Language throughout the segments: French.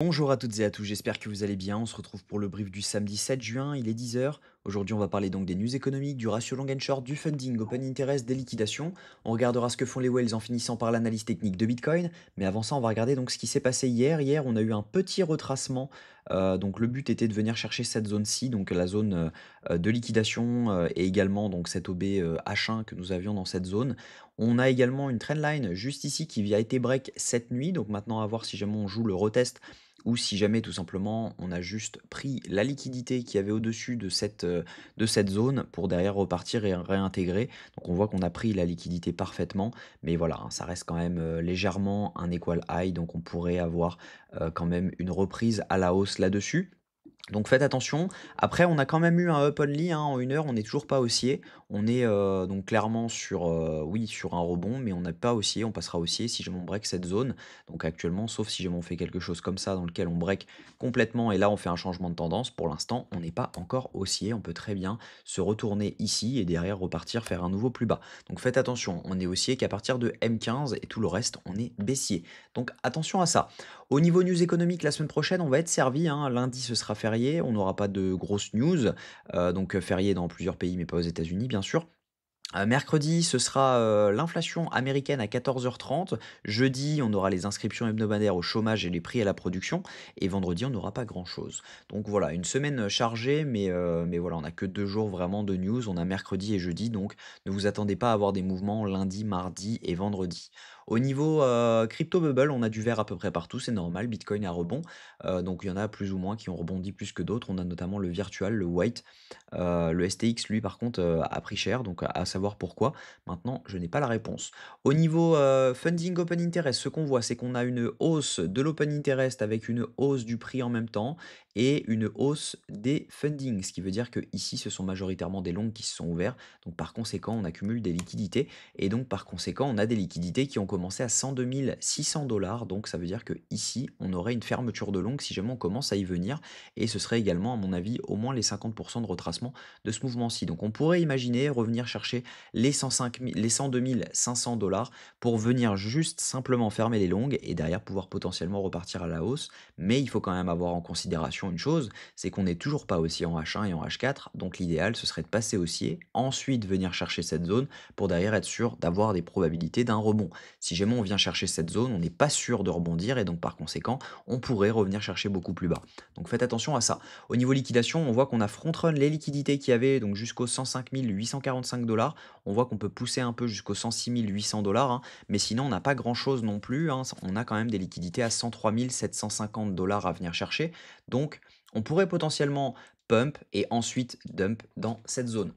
Bonjour à toutes et à tous, j'espère que vous allez bien. On se retrouve pour le brief du samedi 7 juin, il est 10 heures. Aujourd'hui, on va parler donc des news économiques, du ratio long and short, du funding, open interest, des liquidations. On regardera ce que font les whales en finissant par l'analyse technique de Bitcoin. Mais avant ça, on va regarder donc ce qui s'est passé hier. Hier, on a eu un petit retracement. Donc le but était de venir chercher cette zone-ci, donc la zone de liquidation et également donc cette OB H1 que nous avions dans cette zone. On a également une trendline juste ici qui a été break cette nuit. Donc maintenant, à voir si jamais on joue le retest ou si jamais tout simplement on a juste pris la liquidité qu'il y avait au-dessus de cette zone pour derrière repartir et réintégrer. Donc on voit qu'on a pris la liquidité parfaitement, mais voilà, hein, ça reste quand même légèrement un equal high, donc on pourrait avoir quand même une reprise à la hausse là-dessus. Donc faites attention. Après, on a quand même eu un up only hein, en 1 heure, on n'est toujours pas haussier. On est donc clairement sur, oui, sur un rebond, mais on n'a pas haussier. On passera haussier si jamais on break cette zone. Donc actuellement, sauf si jamais on fait quelque chose comme ça dans lequel on break complètement et là on fait un changement de tendance. Pour l'instant, on n'est pas encore haussier. On peut très bien se retourner ici et derrière repartir faire un nouveau plus bas. Donc faites attention, on est haussier qu'à partir de M15 et tout le reste, on est baissier. Donc attention à ça. Au niveau news économique, la semaine prochaine, on va être servi, hein. Lundi, ce sera férié, on n'aura pas de grosses news, donc férié dans plusieurs pays, mais pas aux États-Unis, bien sûr. Mercredi, ce sera, l'inflation américaine à 14h30. Jeudi, on aura les inscriptions hebdomadaires au chômage et les prix à la production et vendredi, on n'aura pas grand-chose. Donc voilà, une semaine, chargée, mais voilà, on n'a que 2 jours vraiment de news. On a mercredi et jeudi, donc ne vous attendez pas à avoir des mouvements lundi, mardi et vendredi. Au niveau, crypto bubble, on a du vert à peu près partout, c'est normal, Bitcoin a rebond, donc il y en a plus ou moins qui ont rebondi plus que d'autres. On a notamment le virtual, le white. Le STX, lui, par contre, a pris cher, donc à savoir pourquoi. Maintenant, je n'ai pas la réponse. Au niveau funding open interest, ce qu'on voit, c'est qu'on a une hausse de l'open interest avec une hausse du prix en même temps et une hausse des fundings, ce qui veut dire que ici, ce sont majoritairement des longs qui se sont ouverts. Donc, par conséquent, on accumule des liquidités et donc, par conséquent, on a des liquidités qui ont commencé à 102 600 dollars. Donc, ça veut dire que ici, on aurait une fermeture de longue si jamais on commence à y venir et ce serait également, à mon avis, au moins les 50% de retracement de ce mouvement-ci. Donc on pourrait imaginer revenir chercher les 105 000 les 102 500 dollars pour venir juste simplement fermer les longues et derrière pouvoir potentiellement repartir à la hausse. Mais il faut quand même avoir en considération une chose, c'est qu'on n'est toujours pas haussier en H1 et en H4. Donc l'idéal, ce serait de passer haussier, ensuite venir chercher cette zone pour derrière être sûr d'avoir des probabilités d'un rebond. Si jamais on vient chercher cette zone, on n'est pas sûr de rebondir et donc par conséquent, on pourrait revenir chercher beaucoup plus bas. Donc faites attention à ça. Au niveau liquidation, on voit qu'on a front-run les liquidités qu'il y avait donc jusqu'aux 105 845 dollars. On voit qu'on peut pousser un peu jusqu'aux 106 800 dollars, hein, mais sinon on n'a pas grand-chose non plus, hein. On a quand même des liquidités à 103 750 dollars à venir chercher. Donc on pourrait potentiellement pump et ensuite dump dans cette zone.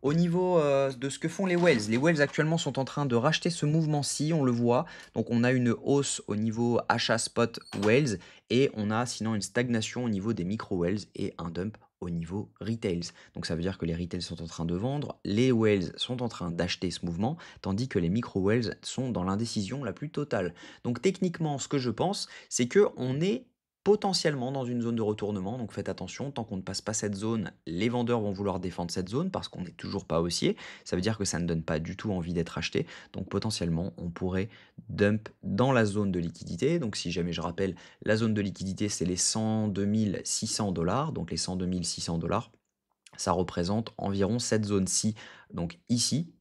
Au niveau de ce que font les whales actuellement sont en train de racheter ce mouvement-ci, on le voit. Donc on a une hausse au niveau achat spot whales et on a sinon une stagnation au niveau des micro whales et un dump au niveau retails. Donc ça veut dire que les retails sont en train de vendre, les whales sont en train d'acheter ce mouvement, tandis que les micro whales sont dans l'indécision la plus totale. Donc techniquement, ce que je pense, c'est que on est potentiellement dans une zone de retournement, donc faites attention, tant qu'on ne passe pas cette zone, les vendeurs vont vouloir défendre cette zone parce qu'on n'est toujours pas haussier, ça veut dire que ça ne donne pas du tout envie d'être acheté, donc potentiellement on pourrait dump dans la zone de liquidité, donc si jamais je rappelle, la zone de liquidité c'est les 102 600 dollars, donc les 102 600 dollars, ça représente environ cette zone-ci, donc ici,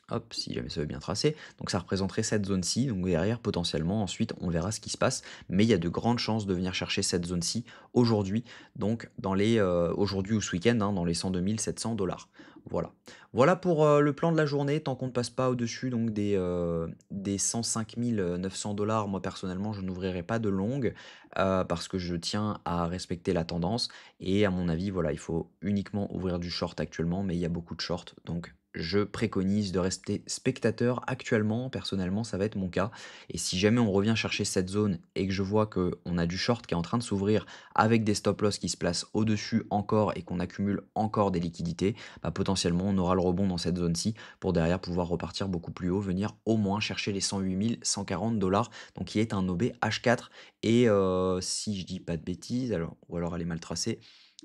hop, si jamais ça veut bien tracer. Donc ça représenterait cette zone-ci. Donc derrière, potentiellement, ensuite, on verra ce qui se passe. Mais il y a de grandes chances de venir chercher cette zone-ci aujourd'hui. Donc dans les aujourd'hui ou ce week-end, hein, dans les 102 700 dollars. Voilà. Voilà pour le plan de la journée. Tant qu'on ne passe pas au-dessus donc des 105 900 dollars, moi personnellement, je n'ouvrirai pas de longue parce que je tiens à respecter la tendance. Et à mon avis, voilà, il faut uniquement ouvrir du short actuellement, mais il y a beaucoup de short. Donc je préconise de rester spectateur actuellement, personnellement ça va être mon cas. Et si jamais on revient chercher cette zone et que je vois qu'on a du short qui est en train de s'ouvrir avec des stop loss qui se placent au-dessus encore et qu'on accumule encore des liquidités, bah potentiellement on aura le rebond dans cette zone-ci pour derrière pouvoir repartir beaucoup plus haut, venir au moins chercher les 108 140 dollars, donc qui est un OB H4. Et si je dis pas de bêtises, alors, ou alors elle est mal tracée,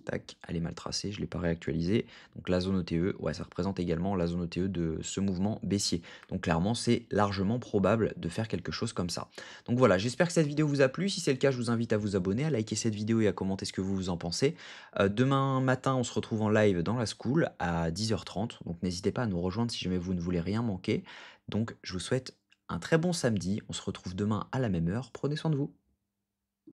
Tac, elle est mal tracée, je ne l'ai pas réactualisée. Donc la zone OTE, ouais, ça représente également la zone OTE de ce mouvement baissier. Donc clairement, c'est largement probable de faire quelque chose comme ça. Donc voilà, j'espère que cette vidéo vous a plu. Si c'est le cas, je vous invite à vous abonner, à liker cette vidéo et à commenter ce que vous en pensez. Demain matin, on se retrouve en live dans la school à 10h30. Donc n'hésitez pas à nous rejoindre si jamais vous ne voulez rien manquer. Donc je vous souhaite un très bon samedi. On se retrouve demain à la même heure. Prenez soin de vous.